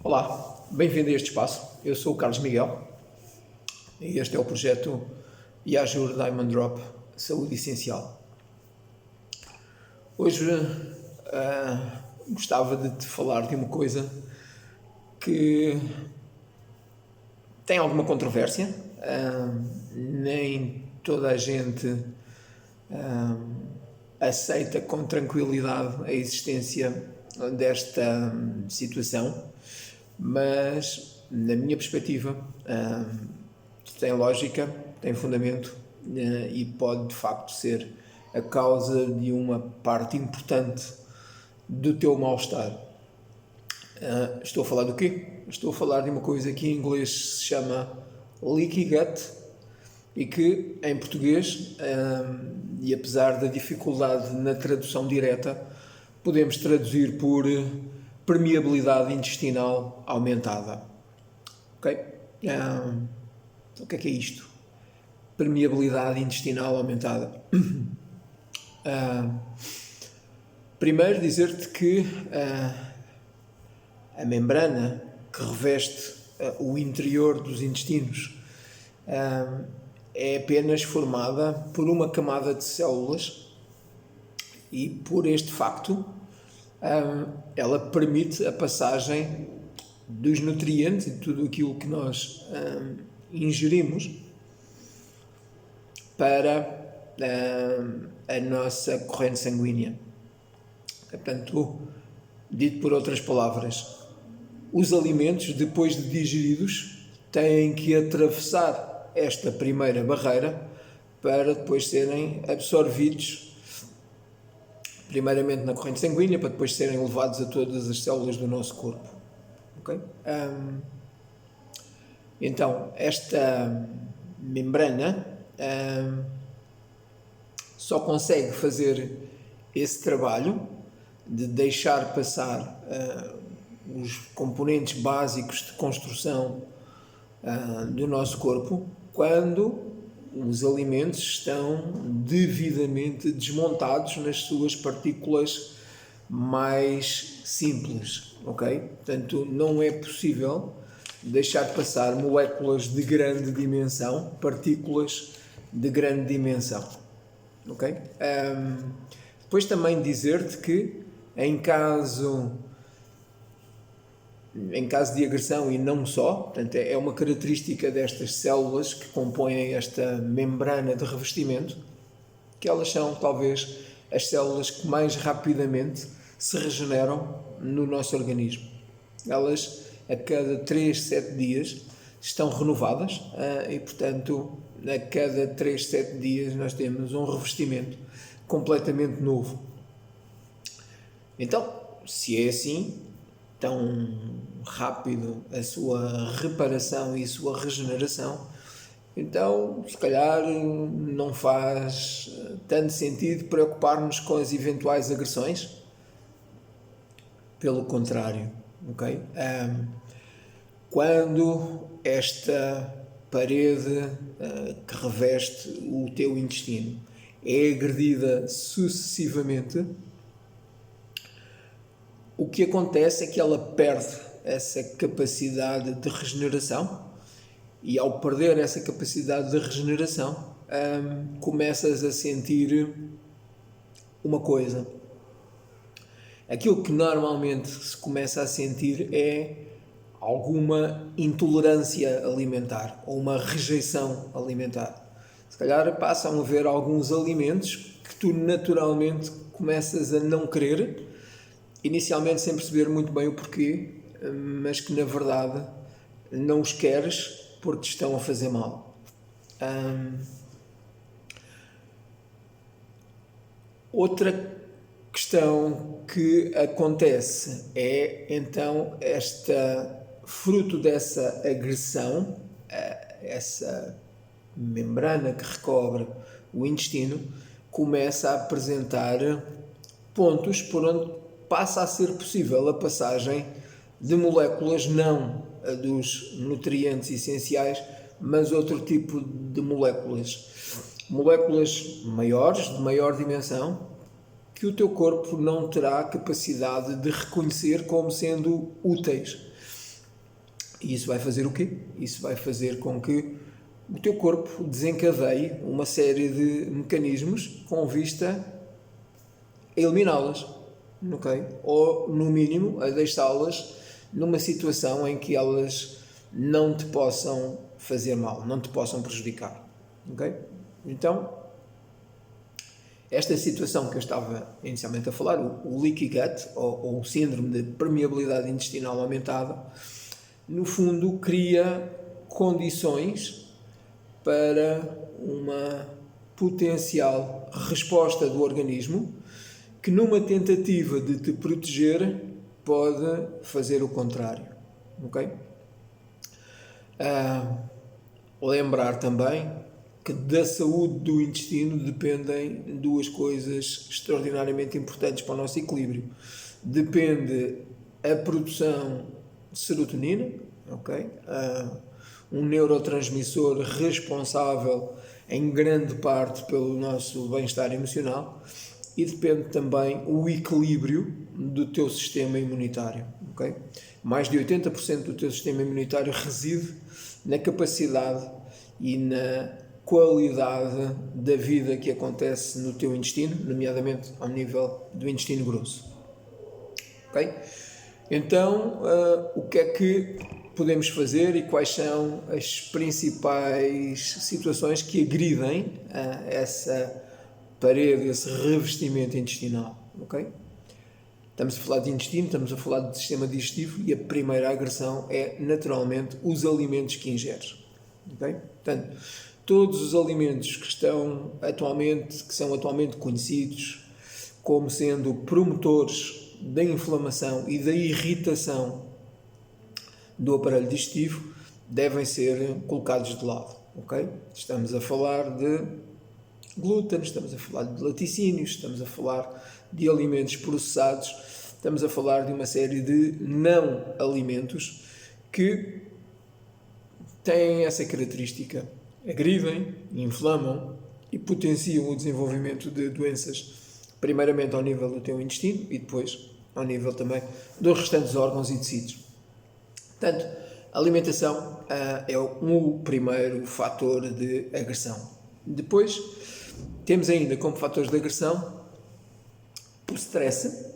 Olá, bem-vindo a este espaço. Eu sou o Carlos Miguel e este é o projeto Yajur Diamond Drop Saúde Essencial. Hoje gostava de te falar de uma coisa que tem alguma controvérsia. Nem toda a gente aceita com tranquilidade a existência desta situação, mas na minha perspectiva tem lógica, tem fundamento e pode de facto ser a causa de uma parte importante do teu mal-estar. Estou a falar do quê? Estou a falar de uma coisa que em inglês se chama leaky gut e que em português, e apesar da dificuldade na tradução direta, podemos traduzir por permeabilidade intestinal aumentada. Ok? O que é isto? Permeabilidade intestinal aumentada. Primeiro dizer-te que a membrana que reveste o interior dos intestinos é apenas formada por uma camada de células e por este facto ela permite a passagem dos nutrientes e tudo aquilo que nós ingerimos para a nossa corrente sanguínea. Portanto, dito por outras palavras, os alimentos, depois de digeridos, têm que atravessar esta primeira barreira para depois serem absorvidos, primeiramente na corrente sanguínea, para depois serem levados a todas as células do nosso corpo. Okay? Então, esta membrana só consegue fazer esse trabalho de deixar passar os componentes básicos de construção do nosso corpo quando os alimentos estão devidamente desmontados nas suas partículas mais simples, ok? Portanto, não é possível deixar passar moléculas de grande dimensão, partículas de grande dimensão, ok? Depois também dizer-te que em caso de agressão e não só, portanto é uma característica destas células que compõem esta membrana de revestimento, que elas são talvez as células que mais rapidamente se regeneram no nosso organismo. Elas a cada 3, 7 dias estão renovadas e portanto a cada 3, 7 dias nós temos um revestimento completamente novo. Então, se é assim, tão rápido a sua reparação e a sua regeneração, então se calhar não faz tanto sentido preocupar-nos com as eventuais agressões. Pelo contrário, ok? Quando esta parede que reveste o teu intestino é agredida sucessivamente, o que acontece é que ela perde essa capacidade de regeneração e ao perder essa capacidade de regeneração começas a sentir uma coisa. Aquilo que normalmente se começa a sentir é alguma intolerância alimentar ou uma rejeição alimentar. Se calhar passam a haver alguns alimentos que tu naturalmente começas a não querer, inicialmente sem perceber muito bem o porquê, mas que na verdade não os queres porque te estão a fazer mal. Outra questão que acontece é então fruto dessa agressão, essa membrana que recobre o intestino começa a apresentar pontos por onde passa a ser possível a passagem de moléculas, não a dos nutrientes essenciais, mas outro tipo de moléculas. Moléculas maiores, de maior dimensão, que o teu corpo não terá capacidade de reconhecer como sendo úteis. E isso vai fazer o quê? Isso vai fazer com que o teu corpo desencadeie uma série de mecanismos com vista a eliminá-las, ok? Ou, no mínimo, a deixá-las numa situação em que elas não te possam fazer mal, não te possam prejudicar, ok? Então, esta situação que eu estava inicialmente a falar, o leaky gut, ou o síndrome de permeabilidade intestinal aumentada, no fundo cria condições para uma potencial resposta do organismo que, numa tentativa de te proteger, pode fazer o contrário, ok? Lembrar também que da saúde do intestino dependem duas coisas extraordinariamente importantes para o nosso equilíbrio. Depende a produção de serotonina, ok? Um neurotransmissor responsável em grande parte pelo nosso bem-estar emocional, e depende também o equilíbrio do teu sistema imunitário, ok? Mais de 80% do teu sistema imunitário reside na capacidade e na qualidade da vida que acontece no teu intestino, nomeadamente ao nível do intestino grosso, ok? Então, o que é que podemos fazer e quais são as principais situações que agridem essa parede, esse revestimento intestinal, ok? Estamos a falar de intestino, estamos a falar de sistema digestivo, e a primeira agressão é naturalmente os alimentos que ingeres, ok? Portanto, todos os alimentos que são atualmente conhecidos como sendo promotores da inflamação e da irritação do aparelho digestivo devem ser colocados de lado, ok? Estamos a falar de glúten, estamos a falar de laticínios, estamos a falar de alimentos processados, estamos a falar de uma série de não alimentos que têm essa característica: agridem, inflamam e potenciam o desenvolvimento de doenças, primeiramente ao nível do teu intestino e depois ao nível também dos restantes órgãos e tecidos. Portanto, a alimentação é o primeiro fator de agressão. Depois, temos ainda como fatores de agressão o stress,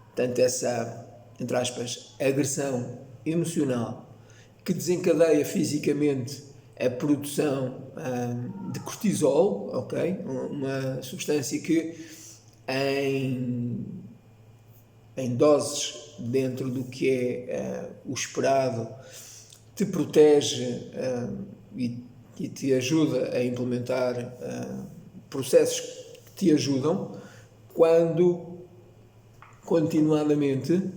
portanto, essa, entre aspas, agressão emocional que desencadeia fisicamente a produção de cortisol, ok? Uma substância que em doses dentro do que é o esperado te protege e te ajuda a implementar processos que te ajudam, quando continuadamente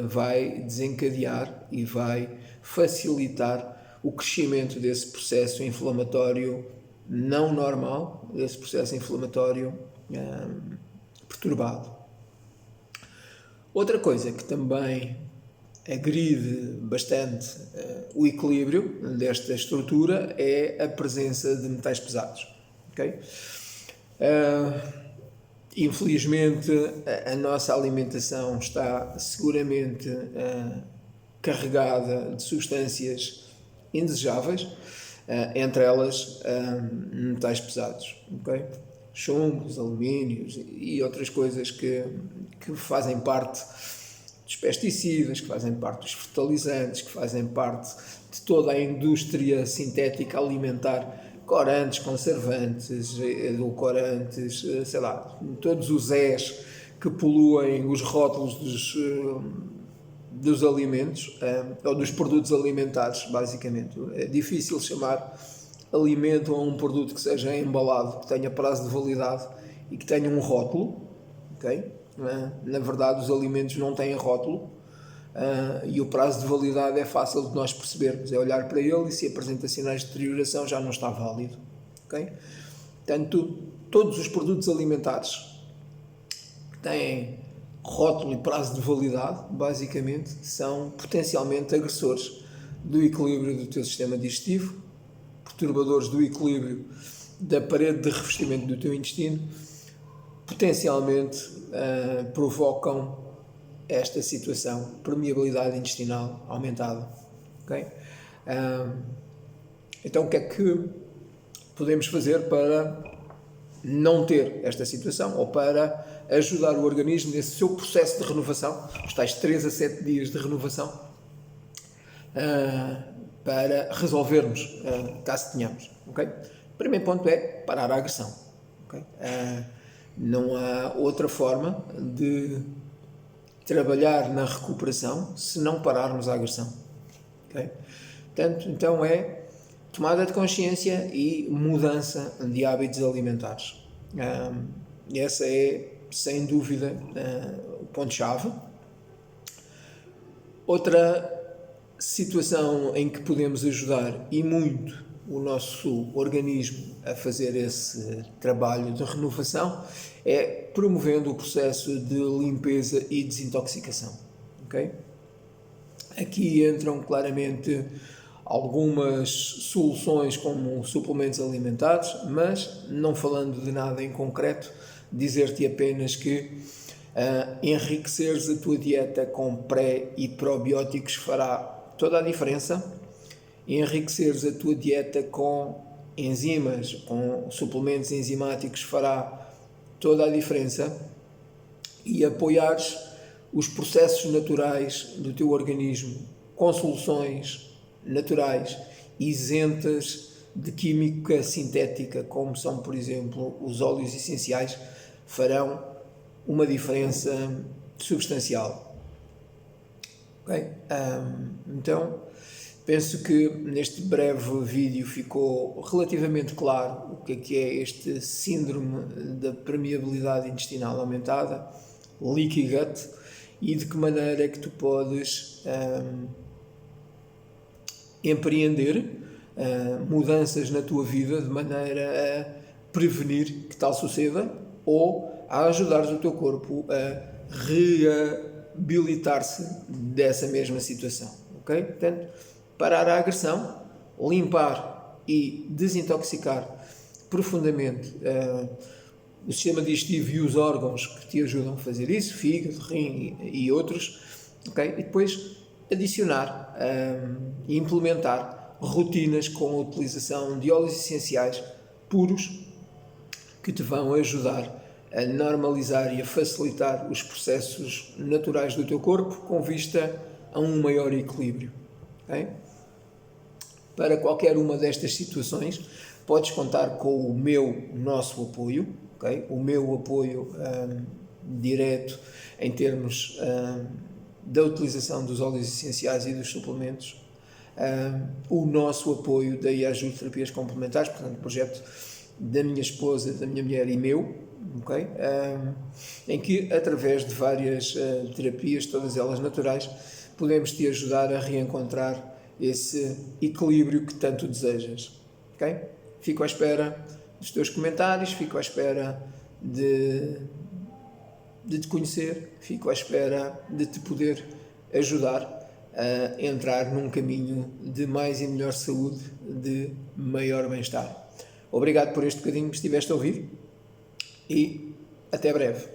vai desencadear e vai facilitar o crescimento desse processo inflamatório não normal, desse processo inflamatório perturbado. Outra coisa que também agride bastante o equilíbrio desta estrutura é a presença de metais pesados, ok? Infelizmente, a nossa alimentação está seguramente carregada de substâncias indesejáveis, entre elas metais pesados, ok? Chumbos, alumínios e outras coisas que fazem parte dos pesticidas, que fazem parte dos fertilizantes, que fazem parte de toda a indústria sintética alimentar, corantes, conservantes, edulcorantes, sei lá, todos os E's que poluem os rótulos dos alimentos, ou dos produtos alimentares, basicamente. É difícil chamar alimento a um produto que seja embalado, que tenha prazo de validade e que tenha um rótulo, ok? Na verdade, os alimentos não têm rótulo, e o prazo de validade é fácil de nós percebermos, é olhar para ele e se apresenta sinais de deterioração já não está válido, ok? Portanto, todos os produtos alimentares que têm rótulo e prazo de validade, basicamente, são potencialmente agressores do equilíbrio do teu sistema digestivo, perturbadores do equilíbrio da parede de revestimento do teu intestino, potencialmente provocam esta situação, permeabilidade intestinal aumentada. Okay? Então, o que é que podemos fazer para não ter esta situação, ou para ajudar o organismo nesse seu processo de renovação, os tais 3 a 7 dias de renovação, para resolvermos, caso tenhamos. Okay? O primeiro ponto é parar a agressão. Okay? Não há outra forma de trabalhar na recuperação se não pararmos a agressão. Okay? Portanto, então é tomada de consciência e mudança de hábitos alimentares. Essa é, sem dúvida, o ponto-chave. Outra situação em que podemos ajudar e muito o nosso organismo a fazer esse trabalho de renovação é promovendo o processo de limpeza e desintoxicação. Okay? Aqui entram claramente algumas soluções como suplementos alimentares, mas não falando de nada em concreto, dizer-te apenas que enriqueceres a tua dieta com pré e probióticos fará toda a diferença. Enriqueceres a tua dieta com enzimas, com suplementos enzimáticos fará toda a diferença, e apoiares os processos naturais do teu organismo com soluções naturais, isentas de química sintética, como são, por exemplo, os óleos essenciais, farão uma diferença substancial. Okay? Então, penso que neste breve vídeo ficou relativamente claro o que é este síndrome da permeabilidade intestinal aumentada, leaky gut, e de que maneira é que tu podes empreender mudanças na tua vida de maneira a prevenir que tal suceda, ou a ajudar o teu corpo a reabilitar-se dessa mesma situação. Okay? Portanto, parar a agressão, limpar e desintoxicar profundamente o sistema digestivo e os órgãos que te ajudam a fazer isso, fígado, rim e outros, okay? E depois adicionar e implementar rotinas com a utilização de óleos essenciais puros que te vão ajudar a normalizar e a facilitar os processos naturais do teu corpo com vista a um maior equilíbrio. Okay? Para qualquer uma destas situações, podes contar com o nosso apoio, okay? O meu apoio direto em termos da utilização dos óleos essenciais e dos suplementos, o nosso apoio da IAJUD Terapias Complementares, portanto, o projeto da minha esposa, da minha mulher e meu, okay? Em que, através de várias terapias, todas elas naturais, podemos te ajudar a reencontrar esse equilíbrio que tanto desejas. Okay? Fico à espera dos teus comentários, fico à espera de te conhecer, fico à espera de te poder ajudar a entrar num caminho de mais e melhor saúde, de maior bem-estar. Obrigado por este bocadinho que estiveste a ouvir e até breve.